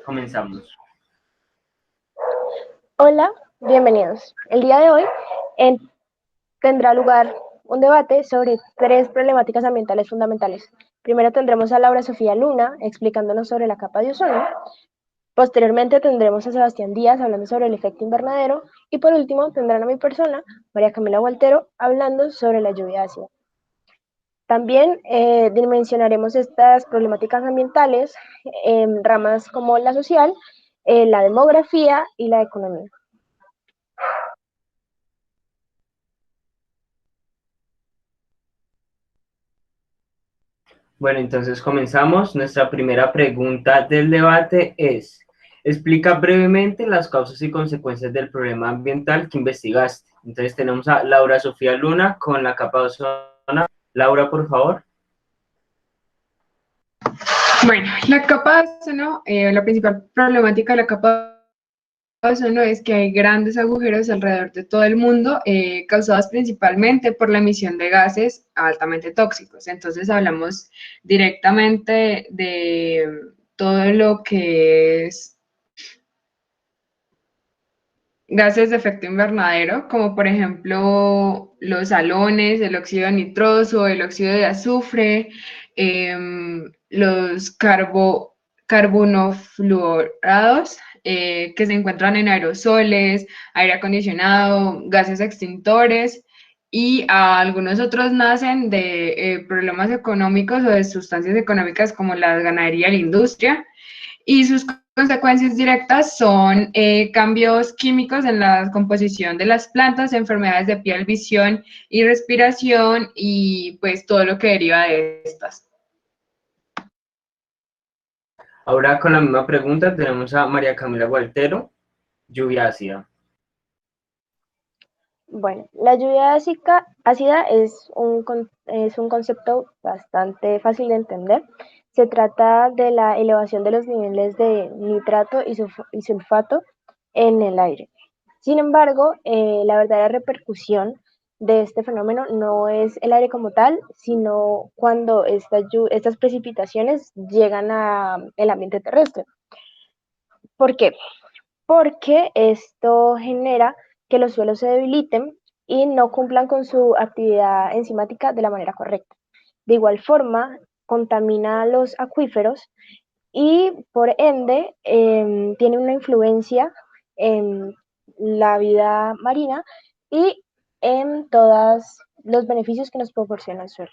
Comenzamos. Hola, bienvenidos. El día de hoy en- tendrá lugar un debate sobre tres problemáticas ambientales fundamentales. Primero tendremos a Laura Sofía Luna explicándonos sobre la capa de ozono. Posteriormente tendremos a Sebastián Díaz hablando sobre el efecto invernadero. Y por último tendrán a mi persona, María Camila Gualtero, hablando sobre la lluvia ácida. También dimensionaremos estas problemáticas ambientales en ramas como la social, la demografía y la economía. Bueno, entonces comenzamos. Nuestra primera pregunta del debate es, explica brevemente las causas y consecuencias del problema ambiental que investigaste. Entonces tenemos a Laura Sofía Luna con la capa de ozono. Laura, por favor. Bueno, la capa de ozono, la principal problemática de la capa de ozono es que hay grandes agujeros alrededor de todo el mundo, causados principalmente por la emisión de gases altamente tóxicos. Entonces hablamos directamente de todo lo que es gases de efecto invernadero, como por ejemplo los halones, el óxido nitroso, el óxido de azufre, los carbonofluorados, que se encuentran en aerosoles, aire acondicionado, gases extintores, y algunos otros nacen de problemas económicos o de sustancias económicas como la ganadería y la industria, y sus consecuencias directas son cambios químicos en la composición de las plantas, enfermedades de piel, visión y respiración, y pues todo lo que deriva de estas. Ahora con la misma pregunta tenemos a María Camila Gualtero, lluvia ácida. Bueno, la lluvia ácida es un concepto bastante fácil de entender. Se trata de la elevación de los niveles de nitrato y sulfato en el aire. Sin embargo, la verdadera repercusión de este fenómeno no es el aire como tal, sino cuando estas precipitaciones llegan al ambiente terrestre. ¿Por qué? Porque esto genera que los suelos se debiliten y no cumplan con su actividad enzimática de la manera correcta. De igual forma, contamina los acuíferos y por ende tiene una influencia en la vida marina y en todos los beneficios que nos proporciona el suelo.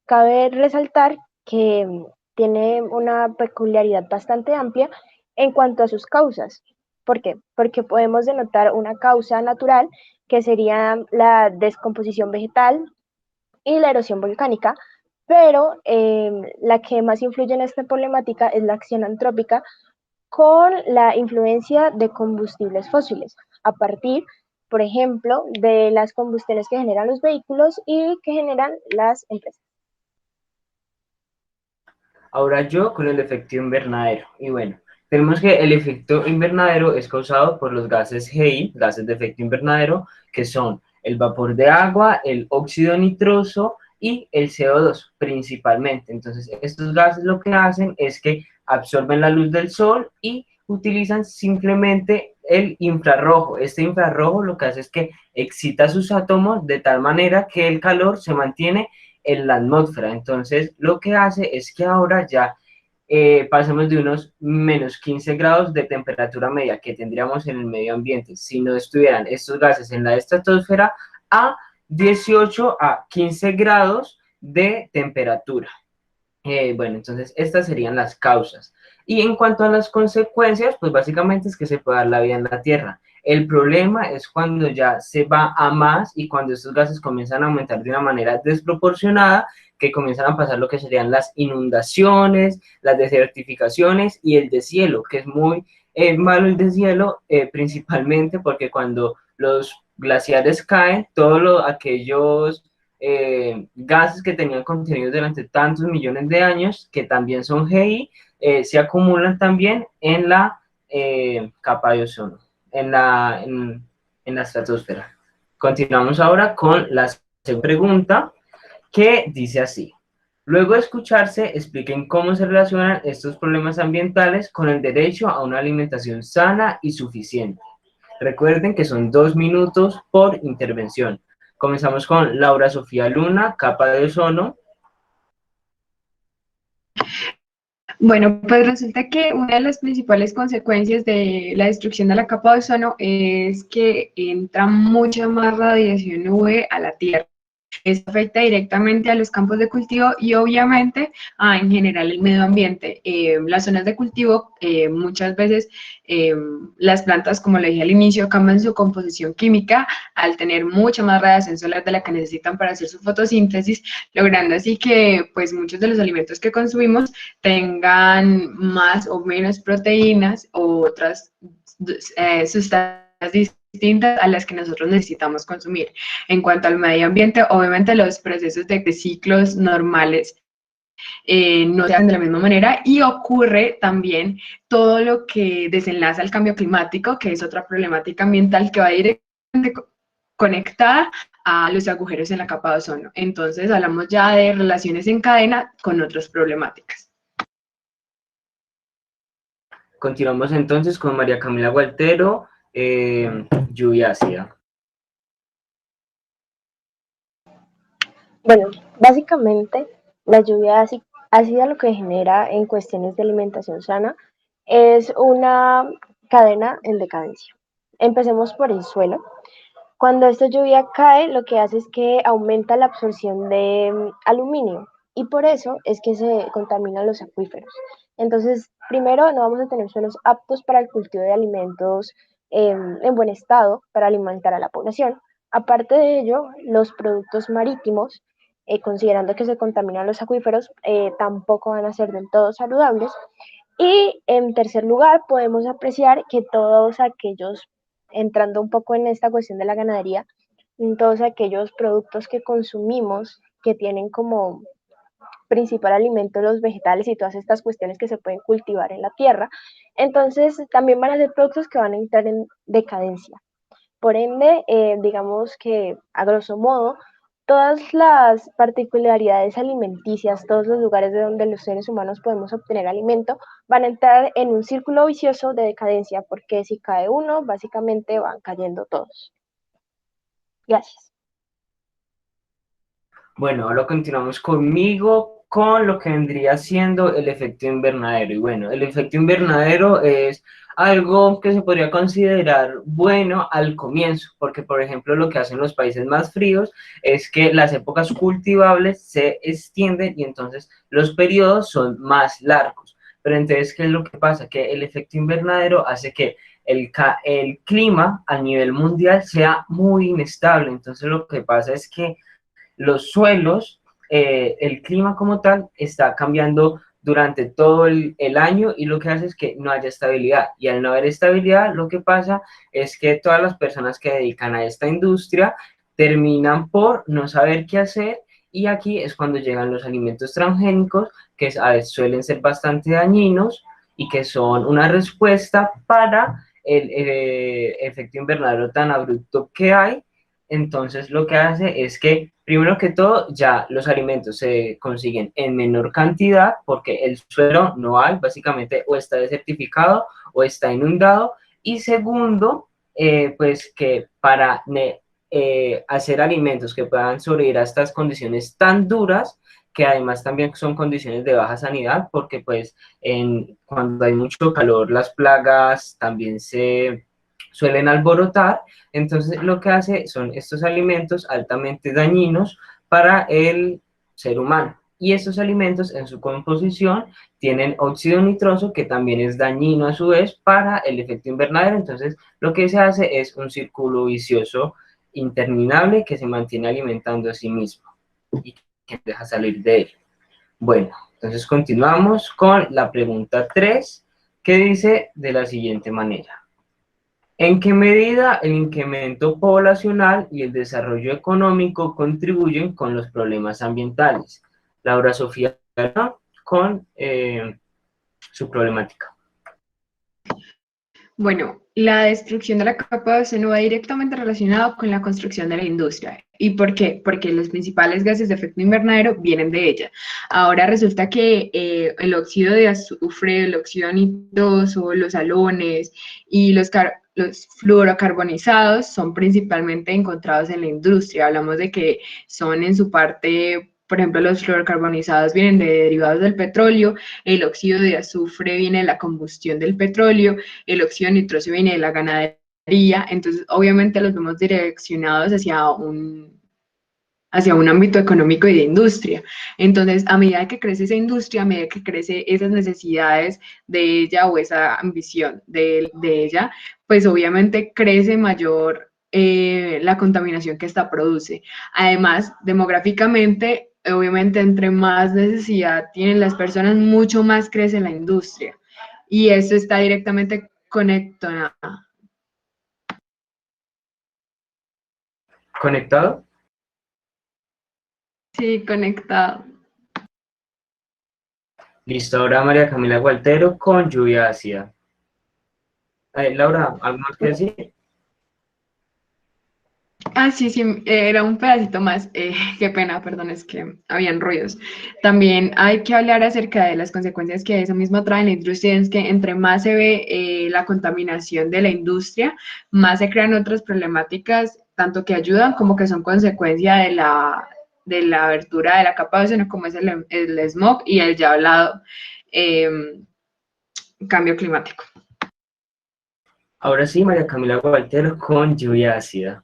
Cabe resaltar que tiene una peculiaridad bastante amplia en cuanto a sus causas. ¿Por qué? Porque podemos denotar una causa natural, que sería la descomposición vegetal y la erosión volcánica, pero la que más influye en esta problemática es la acción antrópica con la influencia de combustibles fósiles, a partir, por ejemplo, de las combustiones que generan los vehículos y que generan las empresas. Ahora yo con el efecto invernadero. Y bueno, tenemos que el efecto invernadero es causado por los gases GI, gases de efecto invernadero, que son el vapor de agua, el óxido nitroso y el CO2 principalmente. Entonces, estos gases lo que hacen es que absorben la luz del sol y utilizan simplemente el infrarrojo. Este infrarrojo lo que hace es que excita sus átomos de tal manera que el calor se mantiene en la atmósfera. Entonces, lo que hace es que ahora ya pasamos de unos menos 15 grados de temperatura media que tendríamos en el medio ambiente si no estuvieran estos gases en la estratosfera a 18 a 15 grados de temperatura. Bueno, entonces estas serían las causas. Y en cuanto a las consecuencias, pues básicamente es que se puede dar la vida en la Tierra. El problema es cuando ya se va a más y cuando estos gases comienzan a aumentar de una manera desproporcionada, que comienzan a pasar lo que serían las inundaciones, las desertificaciones y el deshielo, que es muy malo el deshielo, principalmente porque cuando los glaciares caen, todos aquellos gases que tenían contenidos durante tantos millones de años, que también son GI, se acumulan también en la capa de ozono, en la estratosfera. Continuamos ahora con la segunda pregunta, que dice así. Luego de escucharse, expliquen cómo se relacionan estos problemas ambientales con el derecho a una alimentación sana y suficiente. Recuerden que son 2 minutos por intervención. Comenzamos con Laura Sofía Luna, capa de ozono. Bueno, pues resulta que una de las principales consecuencias de la destrucción de la capa de ozono es que entra mucha más radiación UV a la Tierra. Esto afecta directamente a los campos de cultivo y obviamente en general el medio ambiente. Las zonas de cultivo muchas veces las plantas, como le dije al inicio, cambian su composición química al tener mucha más radiación solar de la que necesitan para hacer su fotosíntesis, logrando así que pues muchos de los alimentos que consumimos tengan más o menos proteínas o otras sustancias distintas a las que nosotros necesitamos consumir. En cuanto al medio ambiente, obviamente los procesos de ciclos normales no se hacen de la misma manera y ocurre también todo lo que desenlaza al cambio climático, que es otra problemática ambiental que va directamente conectada a los agujeros en la capa de ozono. Entonces hablamos ya de relaciones en cadena con otras problemáticas. Continuamos entonces con María Camila Gualtero, lluvia ácida. Bueno, básicamente la lluvia ácida lo que genera en cuestiones de alimentación sana es una cadena en decadencia. Empecemos por el suelo. Cuando esta lluvia cae, lo que hace es que aumenta la absorción de aluminio y por eso es que se contaminan los acuíferos. Entonces, primero, no vamos a tener suelos aptos para el cultivo de alimentos en buen estado para alimentar a la población. Aparte de ello, los productos marítimos, considerando que se contaminan los acuíferos, tampoco van a ser del todo saludables. Y en tercer lugar, podemos apreciar que todos aquellos, entrando un poco en esta cuestión de la ganadería, todos aquellos productos que consumimos que tienen como principal alimento los vegetales y todas estas cuestiones que se pueden cultivar en la tierra, entonces también van a ser productos que van a entrar en decadencia. Por ende, digamos que a grosso modo, todas las particularidades alimenticias, todos los lugares de donde los seres humanos podemos obtener alimento, van a entrar en un círculo vicioso de decadencia, porque si cae uno, básicamente van cayendo todos. Gracias. Bueno, ahora continuamos conmigo con lo que vendría siendo el efecto invernadero. Y bueno, el efecto invernadero es algo que se podría considerar bueno al comienzo, porque por ejemplo lo que hacen los países más fríos es que las épocas cultivables se extienden y entonces los periodos son más largos. Pero entonces, ¿qué es lo que pasa? Que el efecto invernadero hace que el clima a nivel mundial sea muy inestable. Entonces lo que pasa es que los suelos, el clima como tal, está cambiando durante todo el año y lo que hace es que no haya estabilidad. Y al no haber estabilidad, lo que pasa es que todas las personas que dedican a esta industria terminan por no saber qué hacer y aquí es cuando llegan los alimentos transgénicos que a veces suelen ser bastante dañinos y que son una respuesta para el efecto invernadero tan abrupto que hay. Entonces lo que hace es que, primero que todo, ya los alimentos se consiguen en menor cantidad porque el suelo no hay, básicamente o está desertificado o está inundado. Y segundo, pues que para hacer alimentos que puedan sobrevivir a estas condiciones tan duras, que además también son condiciones de baja sanidad, porque pues cuando hay mucho calor las plagas también se suelen alborotar. Entonces lo que hace son estos alimentos altamente dañinos para el ser humano. Y estos alimentos en su composición tienen óxido nitroso que también es dañino a su vez para el efecto invernadero. Entonces lo que se hace es un círculo vicioso interminable que se mantiene alimentando a sí mismo y que deja salir de él. Bueno, entonces continuamos con la pregunta 3 que dice de la siguiente manera. ¿En qué medida el incremento poblacional y el desarrollo económico contribuyen con los problemas ambientales? Laura Sofía con su problemática. Bueno, la destrucción de la capa de ozono va directamente relacionado con la construcción de la industria. ¿Y por qué? Porque los principales gases de efecto invernadero vienen de ella. Ahora resulta que el óxido de azufre, el óxido nitroso, los halones y los fluorocarbonizados son principalmente encontrados en la industria. Hablamos de que son en su parte, por ejemplo, los fluorocarbonizados vienen de derivados del petróleo, el óxido de azufre viene de la combustión del petróleo, el óxido nitroso viene de la ganadería. Entonces obviamente los vemos direccionados hacia un ámbito económico y de industria. Entonces, a medida que crece esa industria, a medida que crece esas necesidades de ella o esa ambición de ella, pues obviamente crece mayor la contaminación que esta produce. Además, demográficamente, obviamente, entre más necesidad tienen las personas, mucho más crece la industria. Y eso está directamente conectado. ¿Conectado? Sí, conectado. Listo, ahora María Camila Gualtero con lluvia ácida. Laura, ¿algo más que decir? Ah, sí, sí, era un pedacito más. Qué pena, perdón, es que habían ruidos. También hay que hablar acerca de las consecuencias que eso mismo trae en la industria, es que entre más se ve la contaminación de la industria, más se crean otras problemáticas, tanto que ayudan como que son consecuencia de la abertura de la capa de ozono, como es el smog y el ya hablado eh, cambio climático. Ahora sí, María Camila Gualtero con lluvia ácida.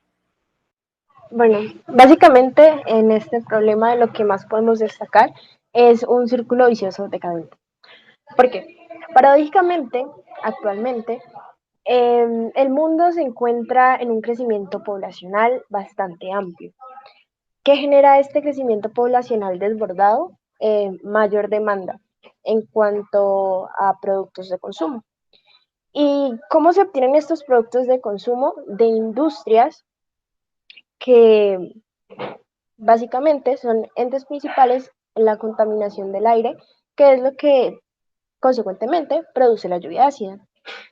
Bueno, básicamente en este problema lo que más podemos destacar es un círculo vicioso decadente. ¿Por qué? Paradójicamente, actualmente, el mundo se encuentra en un crecimiento poblacional bastante amplio. ¿Qué genera este crecimiento poblacional desbordado? Mayor demanda en cuanto a productos de consumo. ¿Y cómo se obtienen estos productos de consumo? De industrias que básicamente son entes principales en la contaminación del aire, que es lo que consecuentemente produce la lluvia ácida.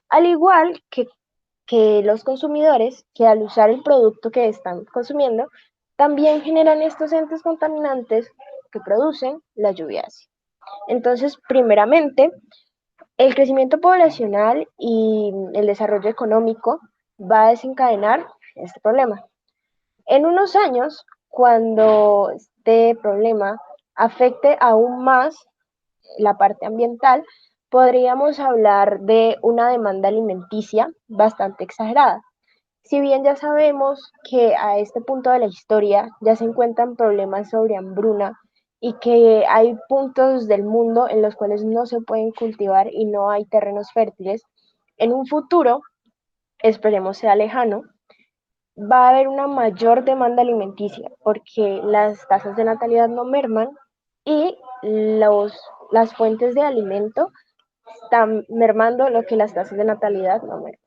Al igual que los consumidores, que al usar el producto que están consumiendo, también generan estos entes contaminantes que producen la lluvia ácida. Entonces, primeramente, el crecimiento poblacional y el desarrollo económico va a desencadenar este problema. En unos años, cuando este problema afecte aún más la parte ambiental, podríamos hablar de una demanda alimenticia bastante exagerada. Si bien ya sabemos que a este punto de la historia ya se encuentran problemas sobre hambruna y que hay puntos del mundo en los cuales no se pueden cultivar y no hay terrenos fértiles, en un futuro, esperemos sea lejano, va a haber una mayor demanda alimenticia porque las tasas de natalidad no merman y las fuentes de alimento están mermando lo que las tasas de natalidad no merman.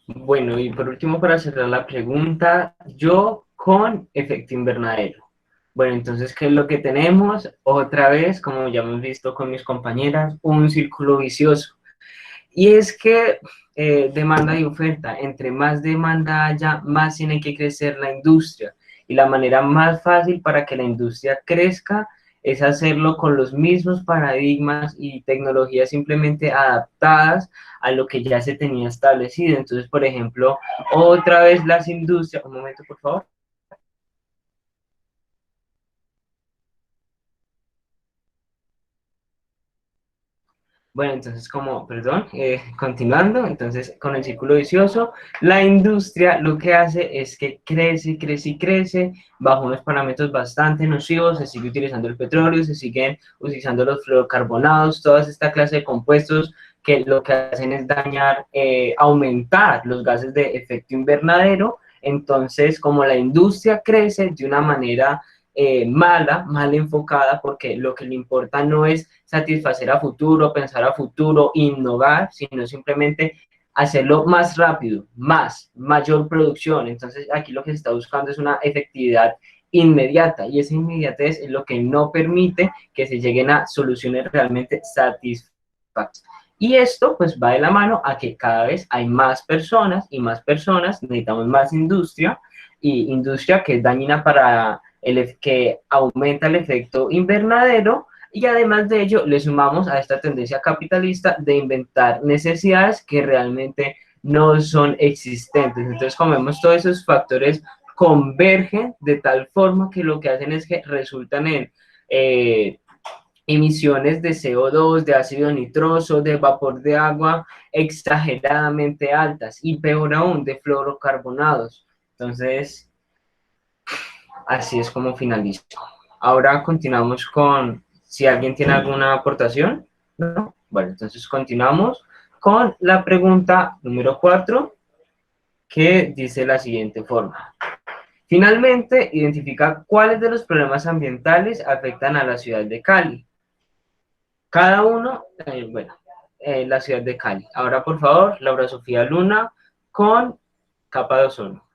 Bueno, y por último, para cerrar la pregunta, yo con efecto invernadero. Bueno, entonces, ¿qué es lo que tenemos? Otra vez, como ya hemos visto con mis compañeras, un círculo vicioso. Y es que demanda y oferta, entre más demanda haya, más tiene que crecer la industria. Y la manera más fácil para que la industria crezca es hacerlo con los mismos paradigmas y tecnologías simplemente adaptadas a lo que ya se tenía establecido. Entonces, por ejemplo, otra vez las industrias, un momento por favor. Bueno, entonces perdón, continuando, entonces con el círculo vicioso, la industria lo que hace es que crece, crece y crece bajo unos parámetros bastante nocivos, se sigue utilizando el petróleo, se siguen utilizando los fluorocarbonados, toda esta clase de compuestos que lo que hacen es dañar, aumentar los gases de efecto invernadero. Entonces, como la industria crece de una manera mal enfocada, porque lo que le importa no es satisfacer a futuro, pensar a futuro, innovar, sino simplemente hacerlo más rápido, mayor producción. Entonces aquí lo que se está buscando es una efectividad inmediata y esa inmediatez es lo que no permite que se lleguen a soluciones realmente satisfactorias. Y esto pues va de la mano a que cada vez hay más personas y más personas, necesitamos más industria, y industria que es dañina para que aumenta el efecto invernadero, y además de ello le sumamos a esta tendencia capitalista de inventar necesidades que realmente no son existentes. Entonces, como vemos, todos esos factores convergen de tal forma que lo que hacen es que resultan en eh, emisiones de CO2, de ácido nitroso, de vapor de agua exageradamente altas y peor aún, de fluorocarbonados. Entonces, así es como finalizo. Ahora continuamos con, si alguien tiene alguna aportación, ¿no? Bueno, entonces continuamos con la pregunta número 4, que dice la siguiente forma. Finalmente, identifica cuáles de los problemas ambientales afectan a la ciudad de Cali. Cada uno, la ciudad de Cali. Ahora, por favor, Laura Sofía Luna con capa de ozono.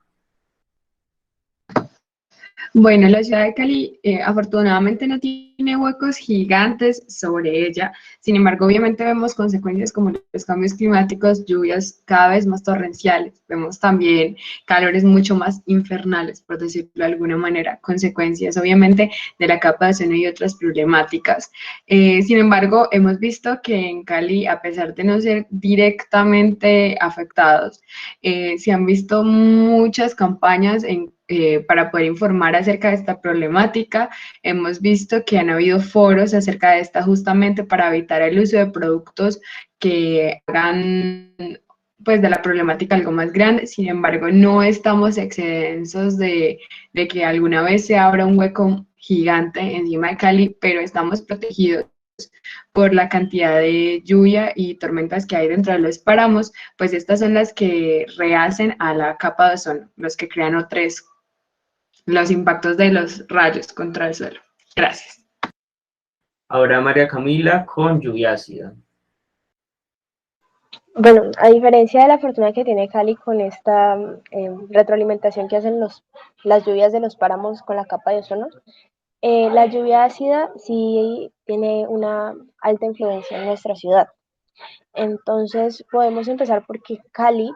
Bueno, la ciudad de Cali afortunadamente no tiene huecos gigantes sobre ella, sin embargo, obviamente vemos consecuencias como los cambios climáticos, lluvias cada vez más torrenciales, vemos también calores mucho más infernales, por decirlo de alguna manera, consecuencias obviamente de la capa de ozono y otras problemáticas. Sin embargo, hemos visto que en Cali, a pesar de no ser directamente afectados, se han visto muchas campañas para poder informar acerca de esta problemática. Hemos visto que han habido foros acerca de esta justamente para evitar el uso de productos que hagan pues de la problemática algo más grande. Sin embargo, no estamos exentos de que alguna vez se abra un hueco gigante encima de Cali, pero estamos protegidos por la cantidad de lluvia y tormentas que hay dentro de los páramos, pues estas son las que rehacen a la capa de ozono, los que crean O3, los impactos de los rayos contra el suelo. Gracias. Ahora María Camila con lluvia ácida. Bueno, a diferencia de la fortuna que tiene Cali con esta retroalimentación que hacen las lluvias de los páramos con la capa de ozono, la lluvia ácida sí tiene una alta influencia en nuestra ciudad. Entonces podemos empezar porque Cali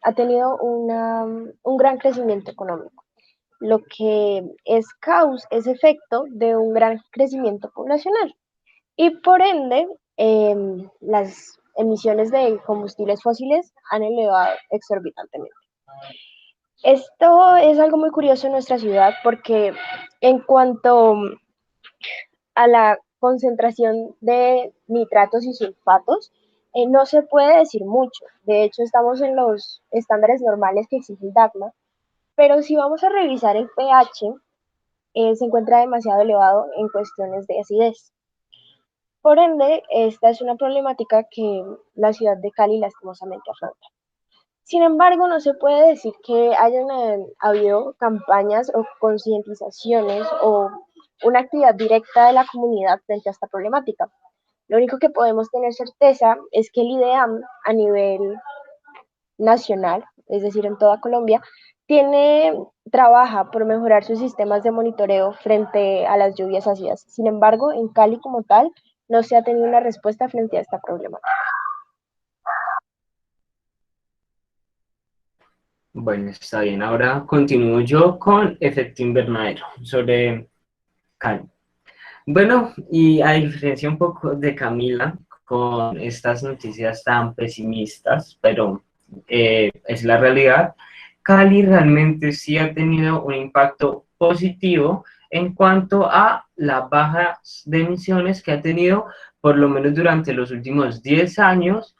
ha tenido un gran crecimiento económico, lo que es efecto de un gran crecimiento poblacional y por ende las emisiones de combustibles fósiles han elevado exorbitantemente. Esto es algo muy curioso en nuestra ciudad porque en cuanto a la concentración de nitratos y sulfatos, no se puede decir mucho. De hecho, estamos en los estándares normales que exige el DACMA, pero si vamos a revisar el pH, se encuentra demasiado elevado en cuestiones de acidez. Por ende, esta es una problemática que la ciudad de Cali lastimosamente afronta. Sin embargo, no se puede decir que hayan habido campañas o concientizaciones o una actividad directa de la comunidad frente a esta problemática. Lo único que podemos tener certeza es que el IDEAM a nivel nacional, es decir, en toda Colombia, trabaja por mejorar sus sistemas de monitoreo frente a las lluvias ácidas. Sin embargo, en Cali como tal, no se ha tenido una respuesta frente a esta problemática. Bueno, está bien. Ahora continúo yo con efecto invernadero sobre Cali. Bueno, y a diferencia un poco de Camila, con estas noticias tan pesimistas, pero es la realidad, Cali realmente sí ha tenido un impacto positivo en cuanto a la baja de emisiones que ha tenido, por lo menos durante los últimos 10 años,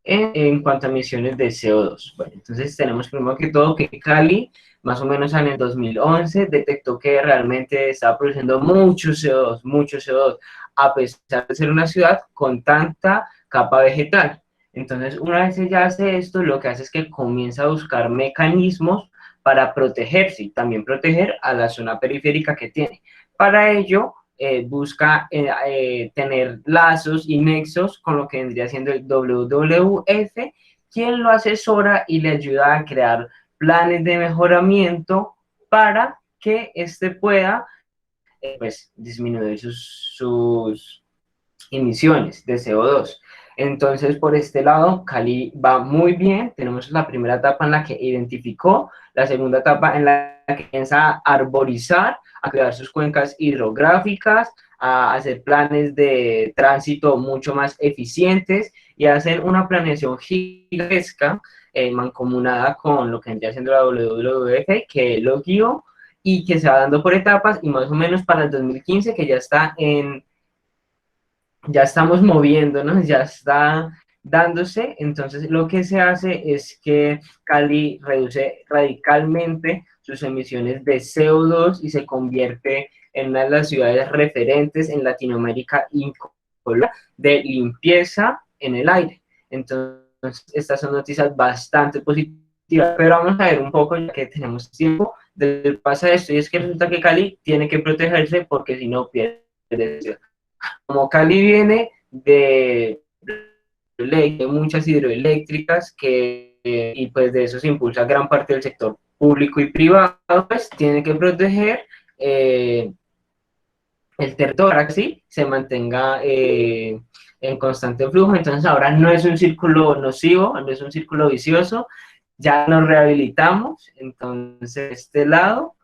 en cuanto a emisiones de CO2. Bueno, entonces tenemos primero que todo que Cali, más o menos en el 2011, detectó que realmente estaba produciendo mucho CO2, a pesar de ser una ciudad con tanta capa vegetal. Entonces, una vez ella hace esto, lo que hace es que comienza a buscar mecanismos para protegerse y también proteger a la zona periférica que tiene. Para ello, busca tener lazos y nexos con lo que vendría siendo el WWF, quien lo asesora y le ayuda a crear planes de mejoramiento para que éste pueda pues, disminuir emisiones de CO2. Entonces, por este lado, Cali va muy bien. Tenemos la primera etapa en la que identificó, la segunda etapa en la que piensa a arborizar, a crear sus cuencas hidrográficas, a hacer planes de tránsito mucho más eficientes y a hacer una planeación gigantesca mancomunada con lo que vendría siendo la WWF, que lo guió y que se va dando por etapas, y más o menos para el 2015, que ya estamos moviéndonos, ya está dándose. Entonces lo que se hace es que Cali reduce radicalmente sus emisiones de CO2 y se convierte en una de las ciudades referentes en Latinoamérica y Colombia de limpieza en el aire. Entonces estas son noticias bastante positivas, pero vamos a ver un poco, ya que tenemos tiempo, de pasa esto, y es que resulta que Cali tiene que protegerse porque si no pierde. Como Cali viene de muchas hidroeléctricas y pues de eso se impulsa gran parte del sector público y privado, pues tiene que proteger el territorio para que sí se mantenga en constante flujo. Entonces ahora no es un círculo nocivo, no es un círculo vicioso, ya nos rehabilitamos. Entonces, este lado,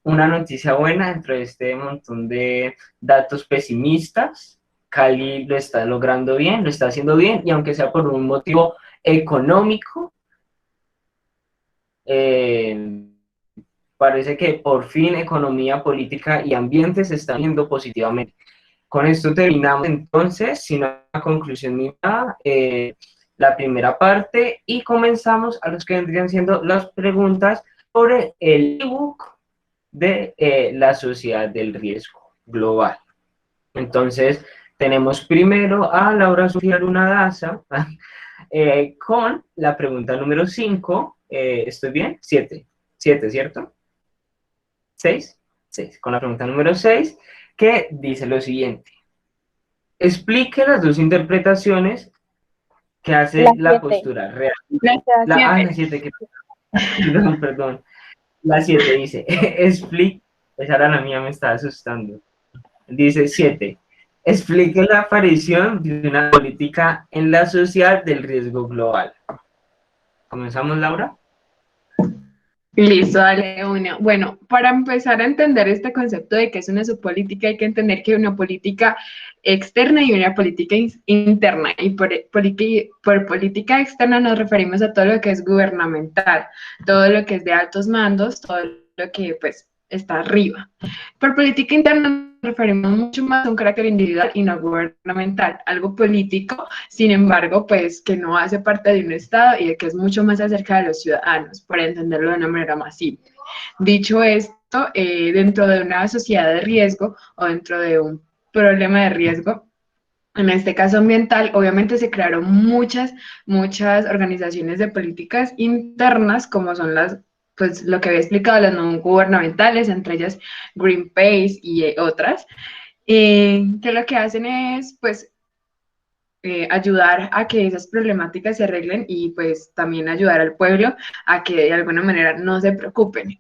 una noticia buena dentro de este montón de datos pesimistas. Cali lo está logrando bien, lo está haciendo bien, y aunque sea por un motivo económico, eh, parece que por fin economía, política y ambiente se están viendo positivamente. Con esto terminamos entonces, sin una conclusión ni nada, la primera parte, y comenzamos a los que vendrían siendo las preguntas sobre el ebook de la sociedad del riesgo global. Entonces, tenemos primero a Laura Sofía Luna Daza con la pregunta número 5. ¿Estoy bien? 7, ¿cierto? 6, 6. Con la pregunta número 6, que dice lo siguiente. Explique las dos interpretaciones que hace la postura real. La 7, perdón. La 7 dice, explique, esa era la mía, me estaba asustando. Dice 7, explique la aparición de una política en la sociedad del riesgo global. ¿Comenzamos, Laura? Listo, dale una. Bueno, para empezar a entender este concepto de qué es una subpolítica, hay que entender que hay una política externa y una política interna. Y por política externa nos referimos a todo lo que es gubernamental, todo lo que es de altos mandos, todo lo que pues está arriba. Por política interna nos referimos mucho más a un carácter individual y no gubernamental, algo político, sin embargo, pues que no hace parte de un Estado y de que es mucho más acerca de los ciudadanos, para entenderlo de una manera más simple. Dicho esto, dentro de una sociedad de riesgo o dentro de un problema de riesgo, en este caso ambiental, obviamente se crearon muchas organizaciones de políticas internas, como son pues lo que había explicado, las no gubernamentales, entre ellas Greenpeace y otras, que lo que hacen es, pues, ayudar a que esas problemáticas se arreglen y pues también ayudar al pueblo a que de alguna manera no se preocupen.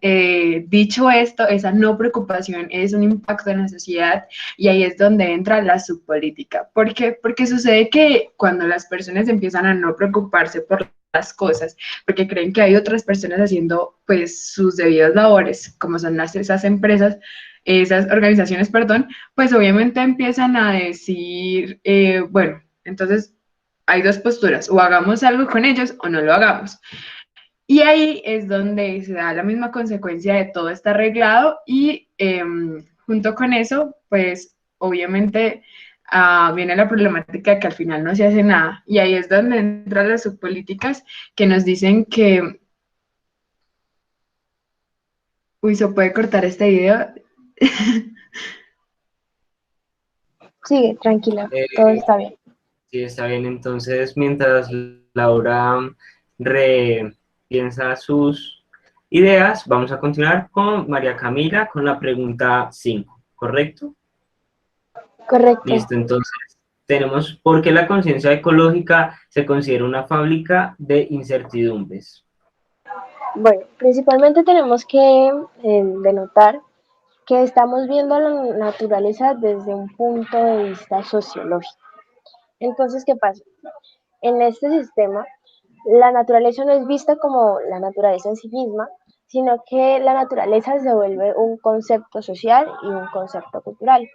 Dicho esto, esa no preocupación es un impacto en la sociedad y ahí es donde entra la subpolítica. ¿Por qué? Porque sucede que cuando las personas empiezan a no preocuparse por las cosas, porque creen que hay otras personas haciendo pues sus debidas labores, como son esas empresas, esas organizaciones, perdón, pues obviamente empiezan a decir, bueno, entonces, hay dos posturas, o hagamos algo con ellos o no lo hagamos. Y ahí es donde se da la misma consecuencia de todo está arreglado y junto con eso, pues obviamente viene la problemática de que al final no se hace nada. Y ahí es donde entran las subpolíticas que nos dicen que... Uy, ¿se puede cortar este video? Sigue, tranquila, Eh, todo está bien. sí, está bien. Entonces, mientras Laura piensa sus ideas, vamos a continuar con María Camila con la pregunta 5, ¿correcto? Correcto. Listo, entonces tenemos por qué la conciencia ecológica se considera una fábrica de incertidumbres. Bueno, principalmente tenemos que denotar que estamos viendo la naturaleza desde un punto de vista sociológico. Entonces, ¿qué pasa? En este sistema, la naturaleza no es vista como la naturaleza en sí misma, sino que la naturaleza se vuelve un concepto social y un concepto cultural,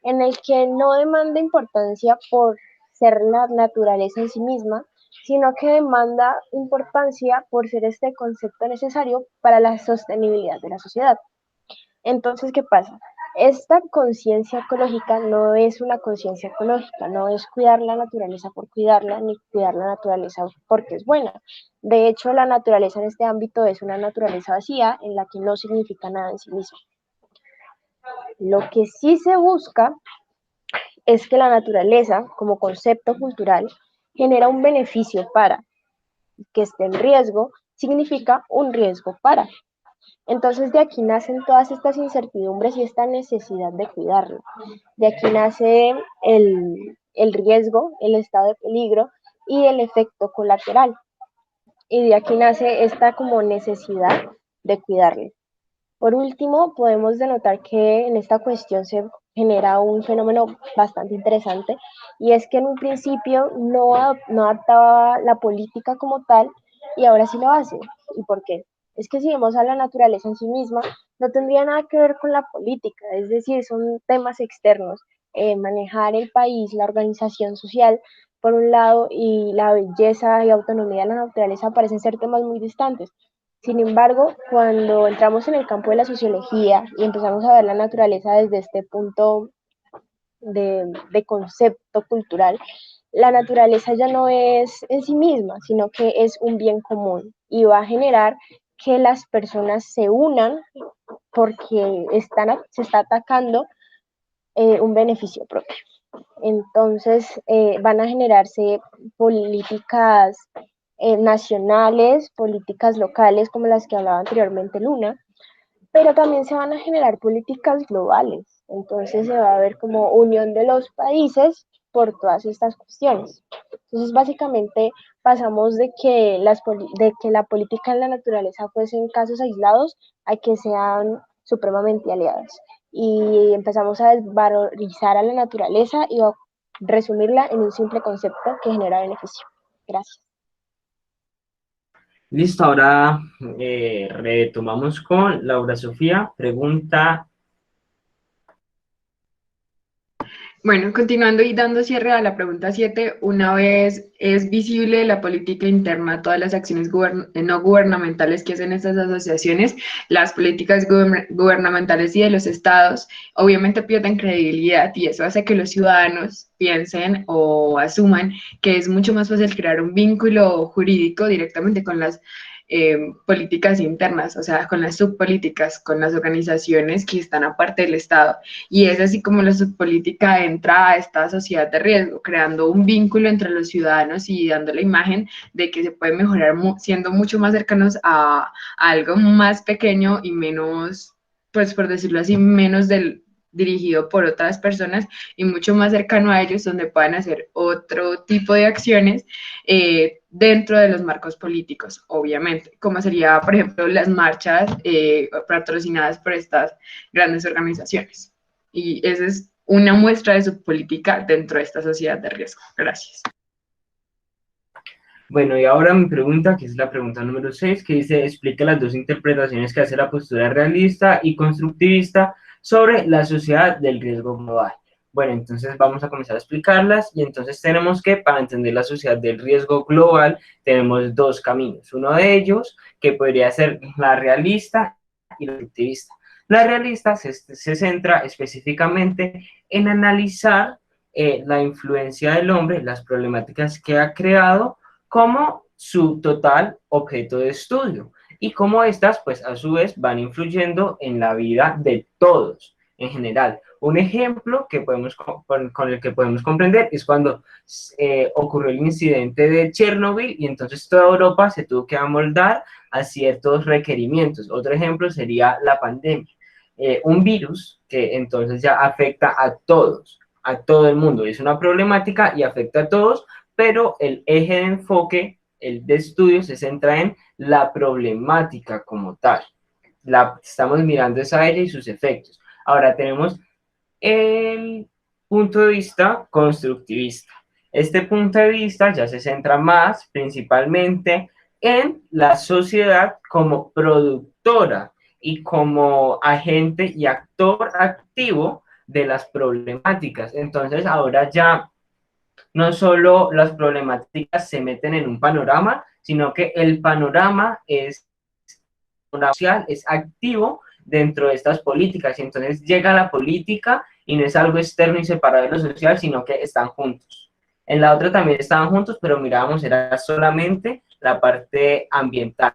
en el que no demanda importancia por ser la naturaleza en sí misma, sino que demanda importancia por ser este concepto necesario para la sostenibilidad de la sociedad. Entonces, ¿qué pasa? Esta conciencia ecológica no es una conciencia ecológica, no es cuidar la naturaleza por cuidarla, ni cuidar la naturaleza porque es buena. De hecho, la naturaleza en este ámbito es una naturaleza vacía en la que no significa nada en sí misma. Lo que sí se busca es que la naturaleza, como concepto cultural, genera un beneficio para que esté en riesgo, significa un riesgo para. Entonces de aquí nacen todas estas incertidumbres y esta necesidad de cuidarlo. De aquí nace el riesgo, el estado de peligro y el efecto colateral. Y de aquí nace esta como necesidad de cuidarlo. Por último, podemos denotar que en esta cuestión se genera un fenómeno bastante interesante y es que en un principio no adaptaba la política como tal y ahora sí lo hace. ¿Y por qué? Es que si vemos a la naturaleza en sí misma, no tendría nada que ver con la política, es decir, son temas externos. Manejar el país, la organización social, por un lado, y la belleza y autonomía de la naturaleza parecen ser temas muy distantes. Sin embargo, cuando entramos en el campo de la sociología y empezamos a ver la naturaleza desde este punto de concepto cultural, la naturaleza ya no es en sí misma, sino que es un bien común y va a generar que las personas se unan porque se está atacando un beneficio propio. Entonces, van a generarse políticas nacionales, políticas locales, como las que hablaba anteriormente Luna, pero también se van a generar políticas globales. Entonces, se va a ver como unión de los países por todas estas cuestiones. Entonces, básicamente, pasamos de que la política en la naturaleza fuesen casos aislados a que sean supremamente aliadas. Y empezamos a desvalorizar a la naturaleza y a resumirla en un simple concepto que genera beneficio. Gracias. Listo, ahora retomamos con Laura Sofía. Pregunta. Bueno, continuando y dando cierre a la pregunta 7, una vez es visible la política interna, todas las acciones no gubernamentales que hacen estas asociaciones, las políticas gubernamentales y de los estados, obviamente pierden credibilidad y eso hace que los ciudadanos piensen o asuman que es mucho más fácil crear un vínculo jurídico directamente con las políticas internas, o sea, con las subpolíticas, con las organizaciones que están aparte del Estado. Y es así como la subpolítica entra a esta sociedad de riesgo, creando un vínculo entre los ciudadanos y dando la imagen de que se puede mejorar siendo mucho más cercanos a algo más pequeño y menos, pues por decirlo así, menos dirigido por otras personas y mucho más cercano a ellos, donde puedan hacer otro tipo de acciones dentro de los marcos políticos, obviamente, como sería, por ejemplo, las marchas patrocinadas por estas grandes organizaciones. Y esa es una muestra de su política dentro de esta sociedad de riesgo. Gracias. Bueno, y ahora mi pregunta, que es la pregunta número 6, que dice, explica las dos interpretaciones que hace la postura realista y constructivista sobre la sociedad del riesgo global. Bueno, entonces vamos a comenzar a explicarlas y entonces tenemos que, para entender la sociedad del riesgo global, tenemos dos caminos. Uno de ellos, que podría ser la realista y la constructivista. La realista se centra específicamente en analizar la influencia del hombre, las problemáticas que ha creado, como su total objeto de estudio y cómo estas, pues a su vez, van influyendo en la vida de todos en general. Un ejemplo que con el que podemos comprender es cuando ocurrió el incidente de Chernobyl y entonces toda Europa se tuvo que amoldar a ciertos requerimientos. Otro ejemplo sería la pandemia. Un virus que entonces ya afecta a todos, a todo el mundo. Es una problemática y afecta a todos, pero el eje de enfoque, el de estudio, se centra en la problemática como tal. estamos mirando es a ella y sus efectos. Ahora tenemos el punto de vista constructivista. Este punto de vista ya se centra más principalmente en la sociedad como productora y como agente y actor activo de las problemáticas. Entonces ahora ya no solo las problemáticas se meten en un panorama, sino que el panorama es social, es activo dentro de estas políticas y entonces llega la política y no es algo externo y separado de lo social, sino que están juntos. En la otra también estaban juntos, pero mirábamos era solamente la parte ambiental,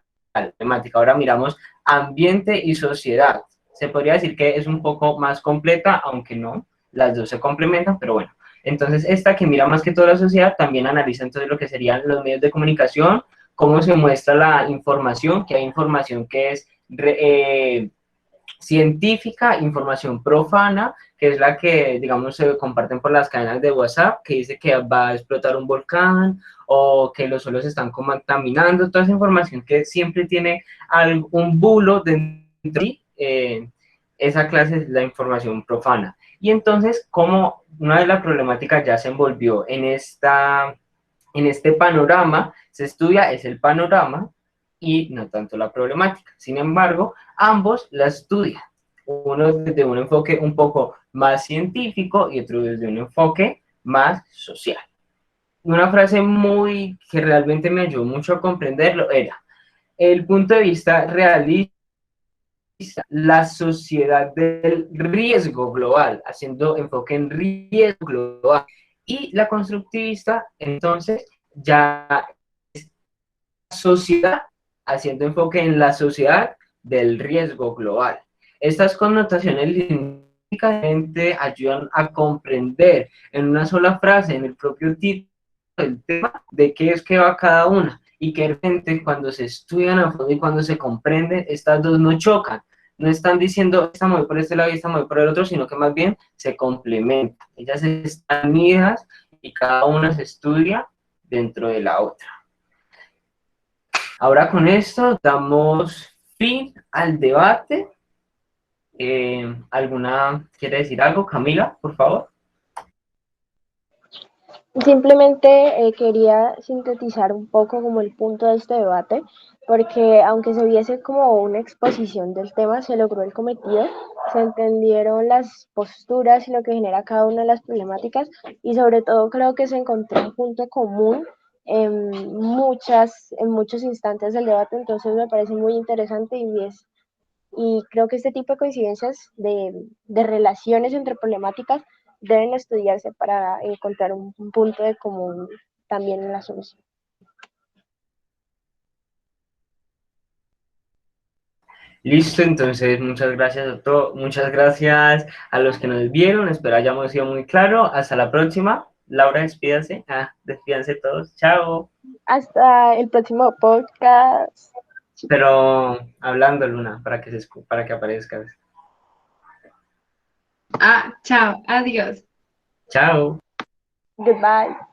temática. Ahora miramos ambiente y sociedad. Se podría decir que es un poco más completa, aunque no, las dos se complementan, pero bueno. Entonces, esta que mira más que toda la sociedad también analiza entonces lo que serían los medios de comunicación, cómo se muestra la información, que hay información que es científica, información profana, que es la que, digamos, se comparten por las cadenas de WhatsApp, que dice que va a explotar un volcán o que los suelos se están contaminando, toda esa información que siempre tiene un bulo dentro de esa clase es la información profana. Y entonces, como una de las problemáticas ya se envolvió en este panorama, se estudia es el panorama y no tanto la problemática. Sin embargo, ambos la estudian, uno desde un enfoque un poco más científico y otro desde un enfoque más social. Una frase muy que realmente me ayudó mucho a comprenderlo era, el punto de vista realista, la sociedad del riesgo global, haciendo enfoque en riesgo global, y la constructivista, entonces, ya es sociedad, haciendo enfoque en la sociedad del riesgo global. Estas connotaciones lingüísticamente ayudan a comprender en una sola frase, en el propio título del tema, de qué es que va cada una, y que realmente cuando se estudian a fondo y cuando se comprenden, estas dos no chocan, no están diciendo esta muy por este lado y esta muy por el otro, sino que más bien se complementan. Ellas están unidas y cada una se estudia dentro de la otra. Ahora con esto damos fin al debate. ¿Alguna quiere decir algo, Camila, por favor? Simplemente quería sintetizar un poco como el punto de este debate, porque aunque se viese como una exposición del tema, se logró el cometido, se entendieron las posturas y lo que genera cada una de las problemáticas y sobre todo creo que se encontró un punto común en muchos instantes del debate, entonces me parece muy interesante y creo que este tipo de coincidencias de relaciones entre problemáticas deben estudiarse para encontrar un punto de común también en la solución. Listo, entonces muchas gracias a todos, muchas gracias a los que nos vieron, espero hayamos sido muy claro. Hasta la próxima. Laura, despídase. Despídanse todos. Chao. Hasta el próximo podcast. Pero hablando, Luna, para que aparezcas. Chao, adiós. Chao. Goodbye.